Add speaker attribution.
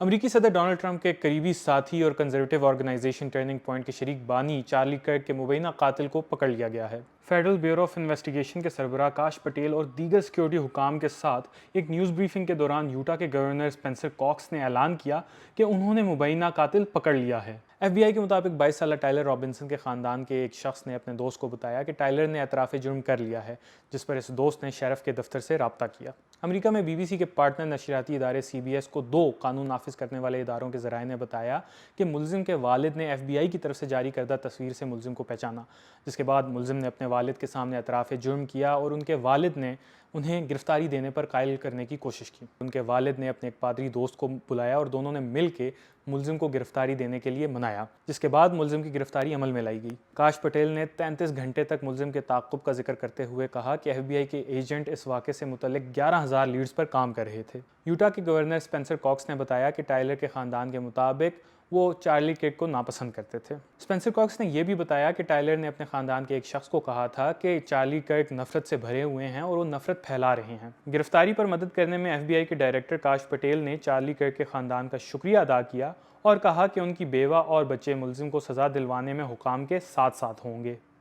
Speaker 1: अमेरिकी सदर Donald Trump के करीबी साथी और कंजर्वेटिव ऑर्गेनाइजेशन टर्निंग पॉइंट के शरीक बानी चार्ली कर्क के मुबैना कातिल को पकड़ लिया गया है। फेडरल ब्यूरो ऑफ इन्वेस्टिगेशन के सरबराह काश पटेल और दीगर सिक्योरिटी हुकाम के साथ एक न्यूज़ ब्रीफिंग के दौरान यूटा के गवर्नर स्पेंसर कॉक्स ने ऐलान किया कि उन्होंने मुबैना कातिल पकड़ लिया है। एफबीआई के मुताबिक 22 साल टाइलर रॉबिन्सन के ख़ानदान के एक शख्स ने अपने दोस्त को बताया कि टाइलर ने एतराफ़ जुर्म कर लिया है, जिस पर इस दोस्त ने शेरिफ के दफ्तर से रब्ता किया। अमेरिका में बीबीसी के पार्टनर नशरियाती इदारे सीबीएस को 2 कानून नाफिज करने वाले इदारों के ज़राए ने बताया कि मुलजिम के वालिद ने एफबीआई की तरफ से जारी करदा तस्वीर से मुलजिम को पहचाना, जिसके बाद मुलजिम ने अपने वालिद के सामने एतराफ़ जुर्म किया और उनके वालिद ने उन्हें गिरफ्तारी देने पर कायल करने की कोशिश की। उनके वालिद ने अपने एक पादरी दोस्त को बुलाया और दोनों ने मिल के मुलजिम को गिरफ्तारी देने के लिए मनाया, जिसके बाद मुलजिम की गिरफ्तारी अमल में लाई गई। काश पटेल ने 33 घंटे तक मुलजिम के ताक़ुब का जिक्र करते हुए कहा कि एफबीआई के एजेंट इस वाक़े से मुतल्लिक 11,000 लीड्स पर काम कर रहे थे। यूटा के गवर्नर स्पेंसर कॉक्स ने बताया कि टाइलर के ख़ानदान के मुताबिक वो चार्ली किर्क को नापसंद करते थे। स्पेंसर कॉक्स ने यह भी बताया कि टाइलर ने अपने ख़ानदान के एक शख्स को कहा था कि चार्ली किर्क नफरत से भरे हुए हैं और वो नफरत फैला रहे हैं। गिरफ्तारी पर मदद करने में एफबीआई के डायरेक्टर काश पटेल ने चार्ली किर्क के ख़ानदान का शुक्रिया अदा किया और कहा कि उनकी बेवा और बच्चे मुलजिम को सज़ा दिलवाने में हुकाम के साथ साथ होंगे।